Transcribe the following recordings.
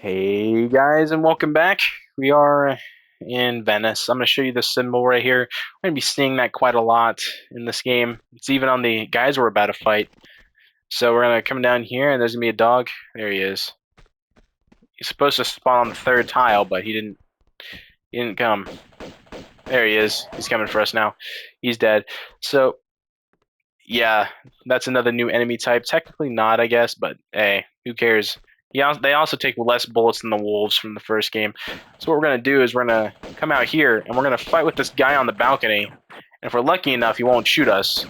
Hey guys, and welcome back. We are in Venice. I'm going to show you this symbol right here. We're going to be seeing that quite a lot in this game. It's even on the guys we're about to fight. So we're going to come down here, and there's going to be a dog. There he is. He's supposed to spawn on the third tile, but he didn't come. There he is. He's coming for us now. He's dead. So yeah, that's another new enemy type. Technically not, I guess, but hey, who cares? They also take less bullets than the wolves from the first game. So what we're going to do is we're going to come out here, and we're going to fight with this guy on the balcony. And if we're lucky enough, he won't shoot us.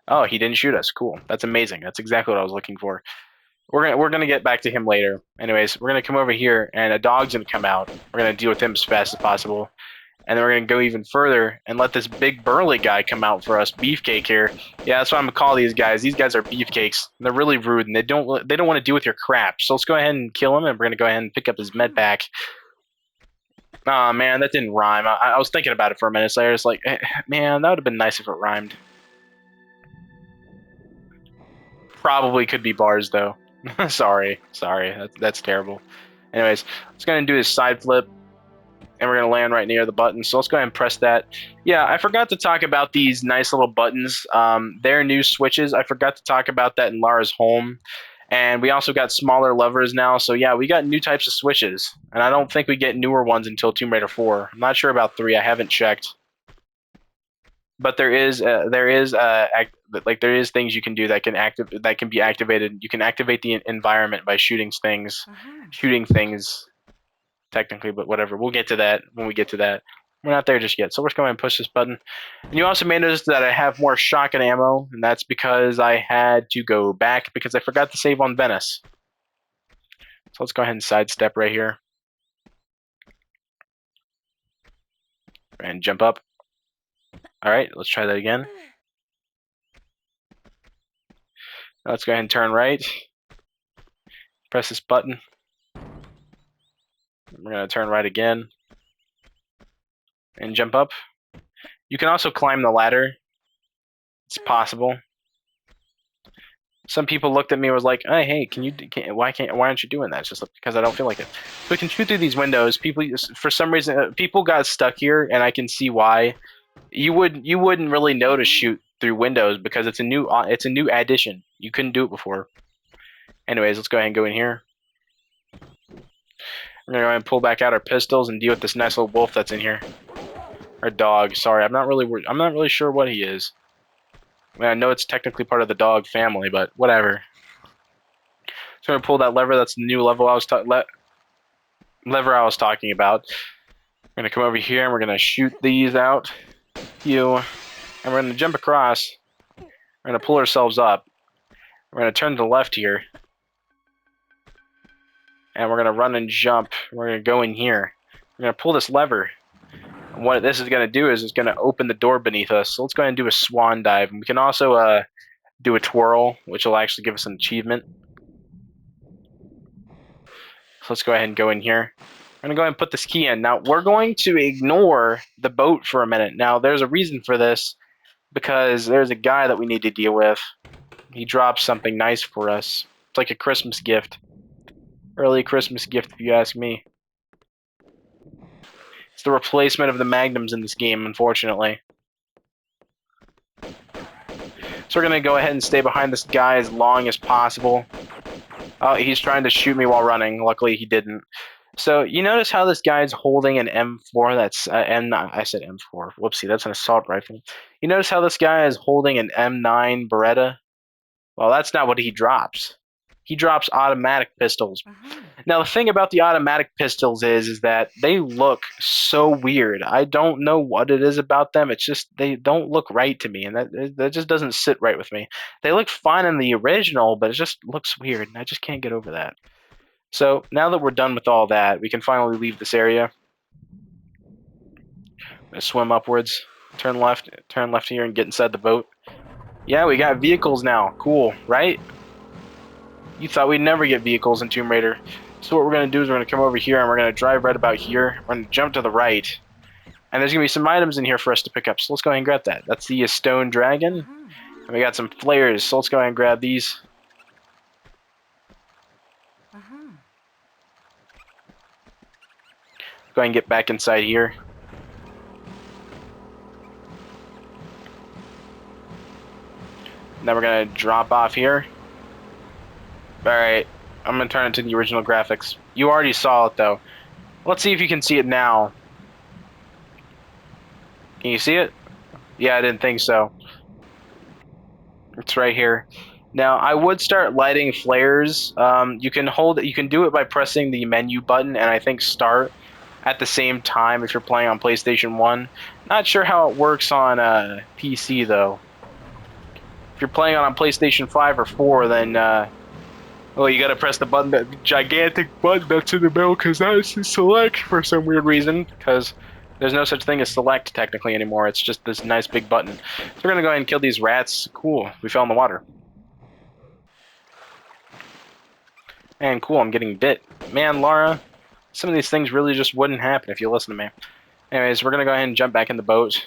Oh, he didn't shoot us. Cool. That's amazing. That's exactly what I was looking for. We're gonna get back to him later. Anyways, we're going to come over here, and a dog's going to come out. We're going to deal with him as fast as possible. And then we're going to go even further and let this big burly guy come out for us, Beefcake here. Yeah, that's what I'm going to call these guys. These guys are beefcakes. They're really rude, and they don't want to deal with your crap. So let's go ahead and kill him, and we're going to go ahead and pick up his med pack. Oh, man, that didn't rhyme. I was thinking about it for a minute, so I was like, man, that would have been nice if it rhymed. Probably could be bars, though. sorry. That's terrible. Anyways, let's go ahead and do his side flip. And we're going to land right near the button. So let's go ahead and press that. Yeah, I forgot to talk about these nice little buttons. They're new switches. I forgot to talk about that in Lara's home. And we also got smaller levers now. So yeah, we got new types of switches. And I don't think we get newer ones until Tomb Raider 4. I'm not sure about 3. I haven't checked. But there is things you can do that can be activated. You can activate the environment by shooting things. Technically, but whatever. We'll get to that when we get to that. We're not there just yet, so we're just going to push this button. And you also may notice that I have more shotgun ammo, and that's because I had to go back because I forgot to save on Venice. So let's go ahead and sidestep right here. And jump up. Alright, let's try that again. Now let's go ahead and turn right. Press this button. We're going to turn right again. And jump up. You can also climb the ladder. It's possible. Some people looked at me and was like, "Hey, why aren't you doing that?" It's just because I don't feel like it. So we can shoot through these windows. People, for some reason, people got stuck here, and I can see why. You wouldn't really know to shoot through windows because it's a new addition. You couldn't do it before. Anyways, let's go ahead and go in here. We're gonna go ahead and pull back out our pistols and deal with this nice little wolf that's in here. Or dog. Sorry, I'm not really sure what he is. I mean, I know it's technically part of the dog family, but whatever. So I'm gonna pull that lever. That's the new lever I was talking about. We're gonna come over here and we're gonna shoot these out. And we're gonna jump across. We're gonna pull ourselves up. We're gonna turn to the left here, and we're gonna run and jump. We're gonna go in here. We're gonna pull this lever. And what this is gonna do is it's gonna open the door beneath us. So let's go ahead and do a swan dive. And we can also do a twirl, which will actually give us an achievement. So let's go ahead and go in here. I'm going to go ahead and put this key in. Now, we're going to ignore the boat for a minute. Now, there's a reason for this, because there's a guy that we need to deal with. He dropped something nice for us. It's like a Christmas gift. Early Christmas gift, if you ask me. It's the replacement of the Magnums in this game, unfortunately. So we're going to go ahead and stay behind this guy as long as possible. Oh, he's trying to shoot me while running. Luckily, he didn't. So you notice how this guy's holding an M4. That's I said M4. Whoopsie, that's an assault rifle. You notice how this guy is holding an M9 Beretta? Well, that's not what he drops. He drops automatic pistols. Now, the thing about the automatic pistols is that they look so weird. I don't know what it is about them. It's just they don't look right to me, and that just doesn't sit right with me. They look fine in the original, but it just looks weird, and I just can't get over that. So now that we're done with all that, we can finally leave this area. I'm gonna swim upwards, turn left here, and get inside the boat. Yeah, we got vehicles now. Cool, right? You thought we'd never get vehicles in Tomb Raider. So what we're going to do is we're going to come over here and we're going to drive right about here. We're going to jump to the right. And there's going to be some items in here for us to pick up. So let's go ahead and grab that. That's the stone dragon. And we got some flares. So let's go ahead and grab these. Go ahead and get back inside here. Now we're gonna drop off here. Alright, I'm gonna turn it to the original graphics. You already saw it though. Let's see if you can see it now. Can you see it? Yeah, I didn't think so. It's right here. Now, I would start lighting flares. You can do it by pressing the menu button and I think start at the same time if you're playing on PlayStation 1. Not sure how it works on PC though. If you're playing on PlayStation 5 or 4, then well, you gotta press the button, that gigantic button that's in the middle, because that's select for some weird reason, because there's no such thing as select technically anymore. It's just this nice big button. So we're gonna go ahead and kill these rats. Cool, we fell in the water. And cool, I'm getting bit. Man, Laura, some of these things really just wouldn't happen if you listen to me. Anyways, we're gonna go ahead and jump back in the boat.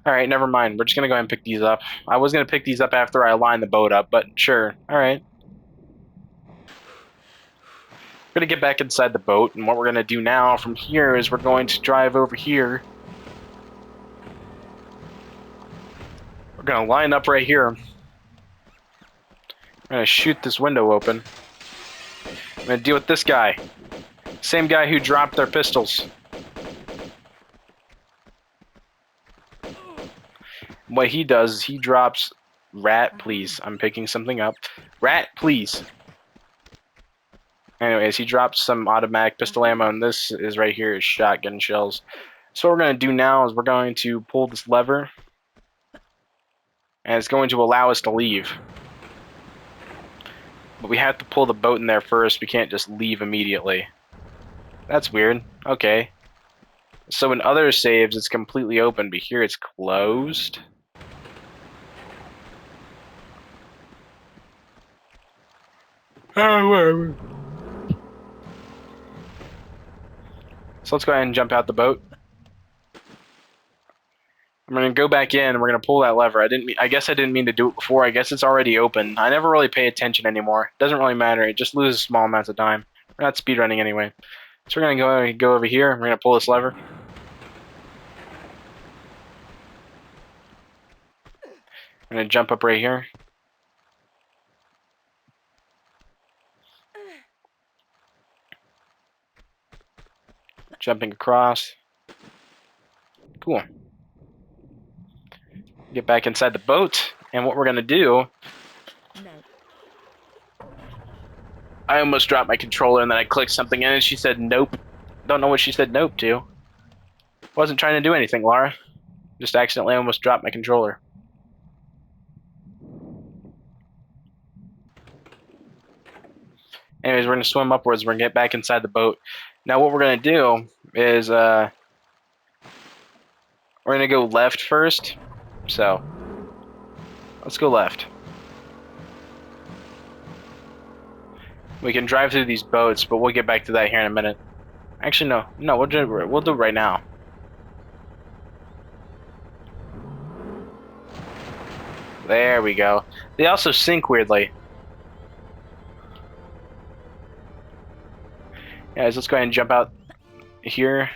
Alright, never mind. We're just gonna go ahead and pick these up. I was gonna pick these up after I lined the boat up, but sure. Alright. We're gonna get back inside the boat, and what we're gonna do now from here is we're going to drive over here. We're gonna line up right here. We're gonna shoot this window open. I'm gonna deal with this guy. Same guy who dropped their pistols. What he does is he drops... Rat, please. I'm picking something up. Rat, please. Anyways, he drops some automatic pistol ammo, and this is right here is shotgun shells. So what we're going to do now is we're going to pull this lever, and it's going to allow us to leave. But we have to pull the boat in there first. We can't just leave immediately. That's weird. Okay. So in other saves, it's completely open, but here it's closed. Oh, whatever. So let's go ahead and jump out the boat. I'm gonna go back in and we're gonna pull that lever. I guess I didn't mean to do it before. I guess it's already open. I never really pay attention anymore. Doesn't really matter. It just loses small amounts of time. We're not speedrunning anyway. So we're gonna go over here. We're gonna pull this lever. I'm gonna jump up right here. Jumping across. Cool. Get back inside the boat, and what we're gonna do... I almost dropped my controller and then I clicked something in and she said nope. Don't know what she said nope to. Wasn't trying to do anything, Laura. Just accidentally almost dropped my controller. Anyways, we're gonna swim upwards. We're gonna get back inside the boat. Now what we're gonna do is we're gonna go left first. So let's go left. We can drive through these boats, but we'll get back to that here in a minute. Actually, no, we'll do it right now. There we go. They also sink weirdly. Guys, let's go ahead and jump out here.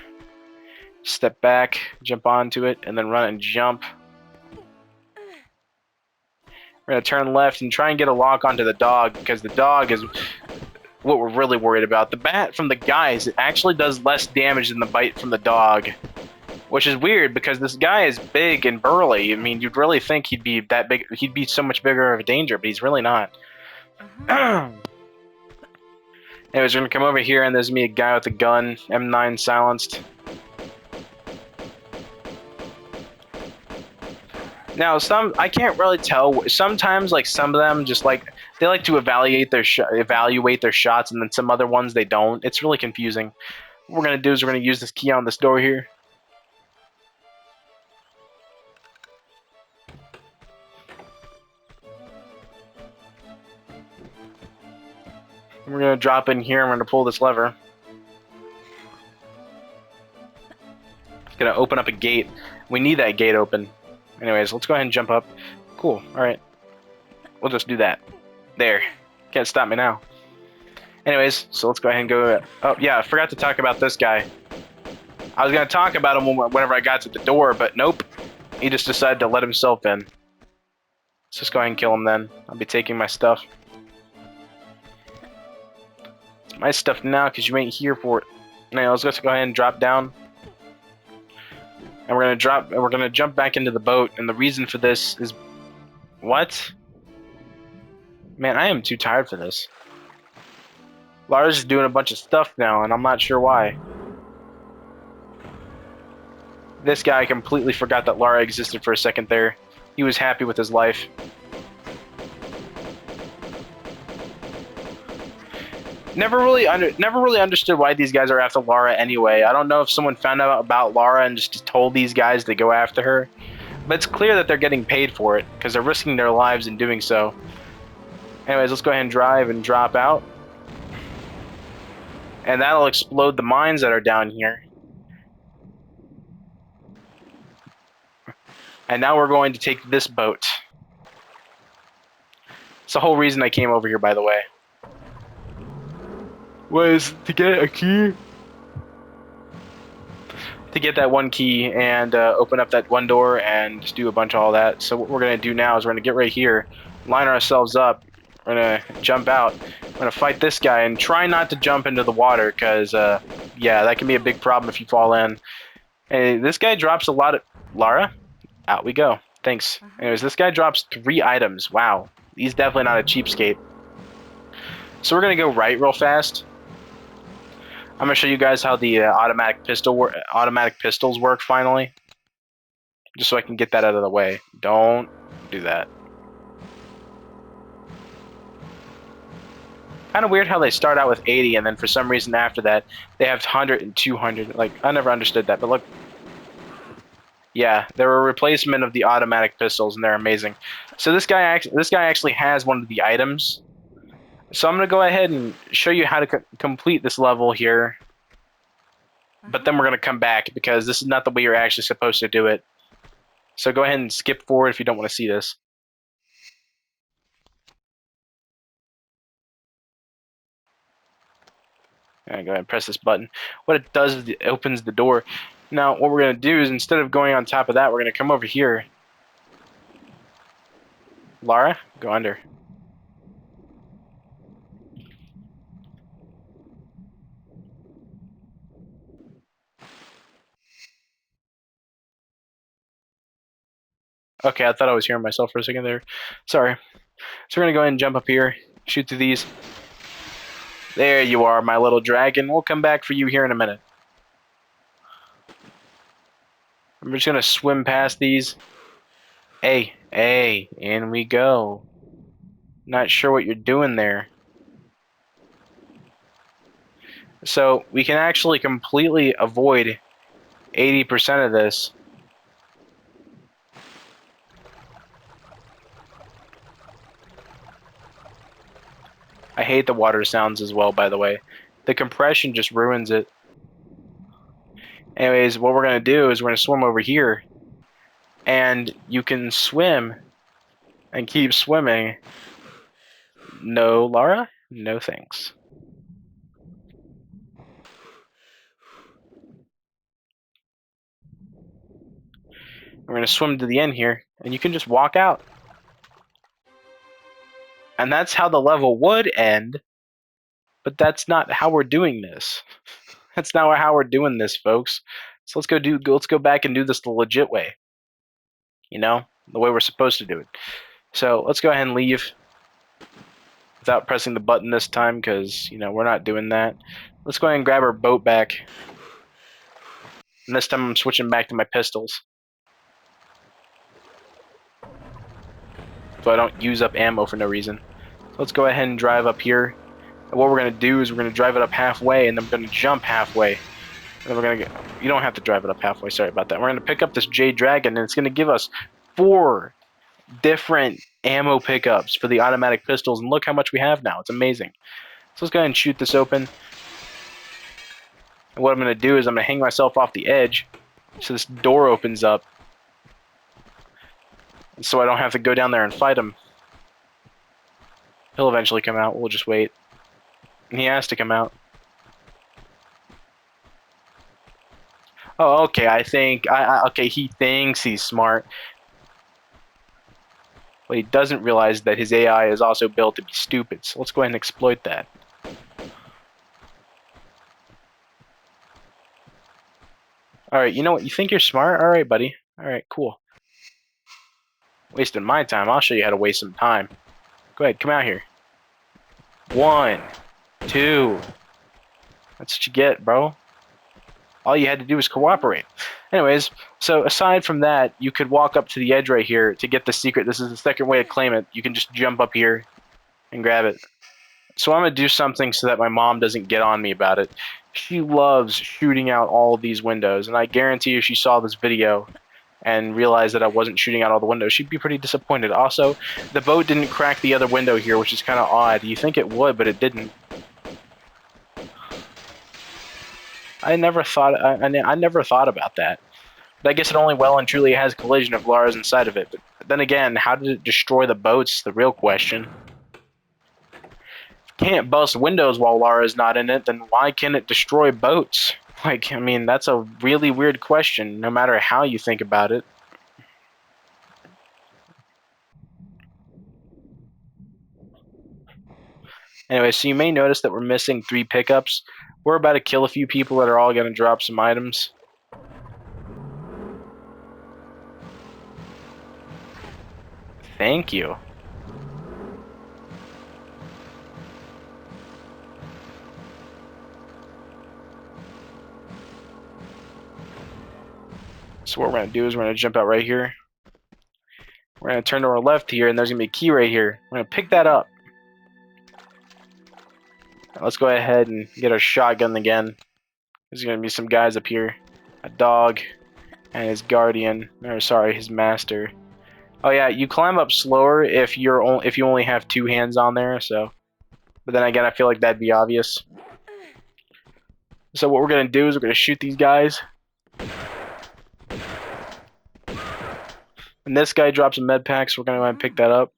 Step back, jump onto it, and then run and jump. We're going to turn left and try and get a lock onto the dog, because the dog is what we're really worried about. The bat from the guys, it actually does less damage than the bite from the dog. Which is weird, because this guy is big and burly. I mean, you'd really think he'd be that big. He'd be so much bigger of a danger, but he's really not. Anyways, we're going to come over here, and there's me, a guy with a gun, M9 silenced. Now, I can't really tell. Sometimes, like, some of them just, like, they like to evaluate their shots, and then some other ones they don't. It's really confusing. What we're going to do is we're going to use this key on this door here. We're going to drop in here, and we're going to pull this lever. It's going to open up a gate. We need that gate open. Anyways, let's go ahead and jump up. Cool, alright. we'll just do that. There. Can't stop me now. Anyways, so let's go ahead and go. Oh, yeah, I forgot to talk about this guy. I was going to talk about him whenever I got to the door, but nope. He just decided to let himself in. Let's just go ahead and kill him then. I'll be taking my stuff. It's my stuff now because you ain't here for it. Now, let's just go ahead and drop down. And we're gonna jump back into the boat, and the reason for this is... What? Man, I am too tired for this. Lara's just doing a bunch of stuff now, and I'm not sure why. This guy completely forgot that Lara existed for a second there. He was happy with his life. Never really understood why these guys are after Lara anyway. I don't know if someone found out about Lara and just told these guys to go after her. But it's clear that they're getting paid for it, because they're risking their lives in doing so. Anyways, let's go ahead and drive and drop out. And that'll explode the mines that are down here. And now we're going to take this boat. It's the whole reason I came over here, by the way. Was to get a key. To get that one key and open up that one door and just do a bunch of all that. So what we're going to do now is we're going to get right here, line ourselves up. We're going to jump out. We're going to fight this guy and try not to jump into the water because, yeah, that can be a big problem if you fall in. And this guy drops a lot of... Lara? Out we go. Thanks. Anyways, this guy drops 3 items. Wow. He's definitely not a cheapskate. So we're going to go right real fast. I'm going to show you guys how the automatic pistols work finally. Just so I can get that out of the way. Don't do that. Kind of weird how they start out with 80 and then for some reason after that they have 100 and 200. Like, I never understood that, but look. Yeah, they're a replacement of the automatic pistols, and they're amazing. So this guy actually has one of the items. So I'm going to go ahead and show you how to complete this level here. But then we're going to come back, because this is not the way you're actually supposed to do it. So go ahead and skip forward if you don't want to see this. Alright, go ahead and press this button. What it does is it opens the door. Now, what we're going to do is, instead of going on top of that, we're going to come over here. Lara, go under. Okay, I thought I was hearing myself for a second there. Sorry. So we're going to go ahead and jump up here, shoot through these. There you are, my little dragon. We'll come back for you here in a minute. I'm just going to swim past these. Hey, in we go. Not sure what you're doing there. So we can actually completely avoid 80% of this. I hate the water sounds as well, by the way. The compression just ruins it. Anyways, what we're going to do is we're going to swim over here. And you can swim and keep swimming. No, Lara? No thanks. We're going to swim to the end here, and you can just walk out. And that's how the level would end, but that's not how we're doing this. That's not how we're doing this, folks. So let's go back and do this the legit way. You know, the way we're supposed to do it. So let's go ahead and leave without pressing the button this time, because, you know, we're not doing that. Let's go ahead and grab our boat back. And this time I'm switching back to my pistols, so I don't use up ammo for no reason. So let's go ahead and drive up here. And what we're going to do is we're going to drive it up halfway, and then we're going to jump halfway. And then we're going to you don't have to drive it up halfway, sorry about that. We're going to pick up this Jade Dragon, and it's going to give us 4 different ammo pickups for the automatic pistols, and look how much we have now. It's amazing. So let's go ahead and shoot this open. And what I'm going to do is I'm going to hang myself off the edge so this door opens up, so I don't have to go down there and fight them. He'll eventually come out. We'll just wait. He has to come out. Oh, okay. I think okay. He thinks he's smart. But he doesn't realize that his AI is also built to be stupid. So let's go ahead and exploit that. Alright, you know what? You think you're smart? Alright, buddy. Alright, cool. Wasting my time. I'll show you how to waste some time. Go ahead, come out here. 1, 2. That's what you get, bro. All you had to do was cooperate. Anyways, so aside from that, you could walk up to the edge right here to get the secret. This is the second way to claim it. You can just jump up here and grab it. So I'm going to do something so that my mom doesn't get on me about it. She loves shooting out all of these windows, and I guarantee if she saw this video and realized that I wasn't shooting out all the windows, she'd be pretty disappointed. Also, the boat didn't crack the other window here, which is kind of odd. You think it would, but it didn't. I never thought about that. But I guess it only well and truly has collision if Lara's inside of it. But then again, how did it destroy the boats? The real question. Can't bust windows while Lara's not in it, then why can it destroy boats? Like, I mean, that's a really weird question, no matter how you think about it. Anyway, so you may notice that we're missing 3 pickups. We're about to kill a few people that are all going to drop some items. Thank you. So what we're going to do is we're going to jump out right here. We're going to turn to our left here, and there's going to be a key right here. We're going to pick that up. Now let's go ahead and get our shotgun again. There's going to be some guys up here. A dog and his guardian. Or sorry, his master. Oh yeah, you climb up slower if you only have 2 hands on there. So, but then again, I feel like that'd be obvious. So what we're going to do is we're going to shoot these guys. And this guy drops a med pack, so we're going to go ahead and pick that up.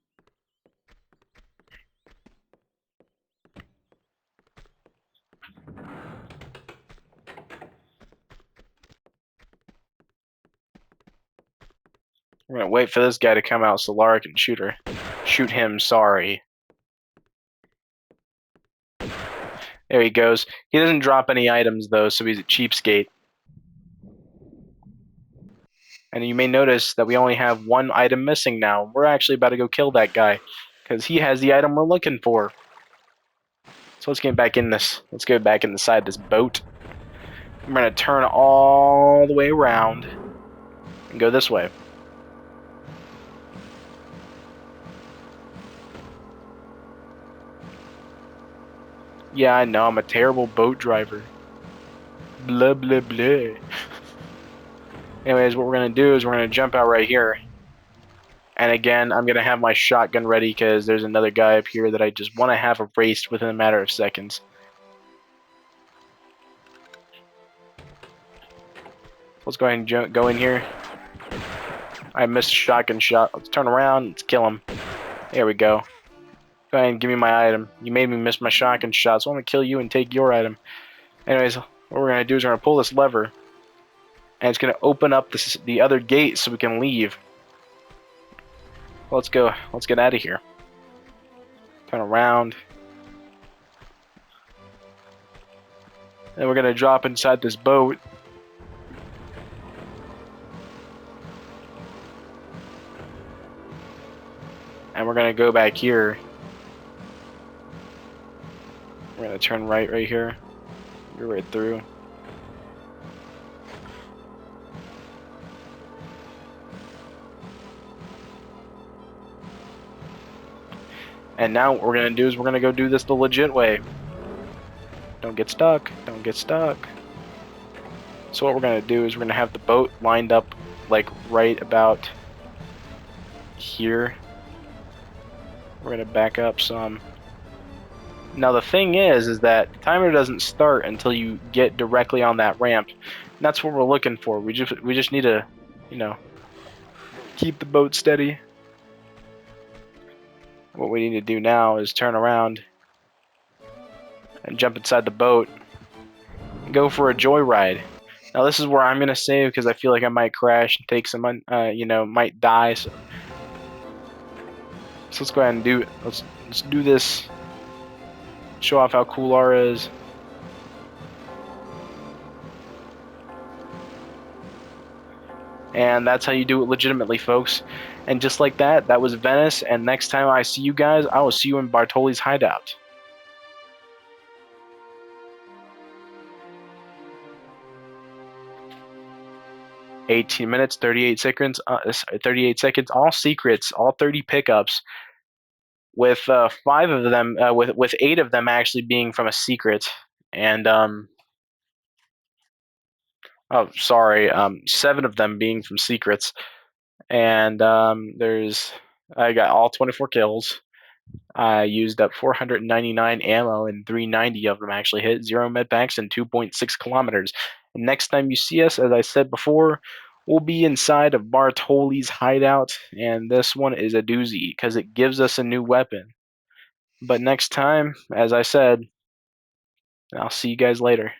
We're going to wait for this guy to come out so Lara can shoot her. Shoot him, sorry. There he goes. He doesn't drop any items, though, so he's a cheapskate. And you may notice that we only have 1 item missing now. We're actually about to go kill that guy, because he has the item we're looking for. So let's get back in this. Let's go back inside this boat. I'm going to turn all the way around and go this way. Yeah, I know, I'm a terrible boat driver. Blah, blah, blah. Anyways, what we're going to do is we're going to jump out right here. And again, I'm going to have my shotgun ready because there's another guy up here that I just want to have erased within a matter of seconds. Let's go ahead and go in here. I missed a shotgun shot. Let's turn around. Let's kill him. There we go. Go ahead and give me my item. You made me miss my shotgun shot, so I'm going to kill you and take your item. Anyways, what we're going to do is we're going to pull this lever. And it's going to open up the other gate so we can leave. Let's go. Let's get out of here. Turn around. Then we're going to drop inside this boat. And we're going to go back here. We're going to turn right here. Go right through. And now what we're going to do is we're going to go do this the legit way. Don't get stuck. Don't get stuck. So what we're going to do is we're going to have the boat lined up like right about here. We're going to back up some. Now the thing is that the timer doesn't start until you get directly on that ramp. And that's what we're looking for. We just need to, you know, keep the boat steady. what we need to do now is turn around and jump inside the boat and go for a joyride. Now this is where I'm gonna save because I feel like I might crash and take some, might die. So let's go ahead and do it. Let's do this. Show off how cool Lara is. And that's how you do it legitimately, folks. And just like that, that was Venice. And next time I see you guys, I will see you in Bartoli's hideout. 18 minutes, 38 seconds, 38 seconds, all secrets, all 30 pickups, with 5 of them, with 8 of them actually being from a secret, and 7 of them being from secrets, and I got all 24 kills. I used up 499 ammo, and 390 of them actually hit 0 medpacks and 2.6 kilometers. And next time you see us, as I said before, we'll be inside of Bartoli's hideout, and this one is a doozy because it gives us a new weapon. But next time, as I said, I'll see you guys later.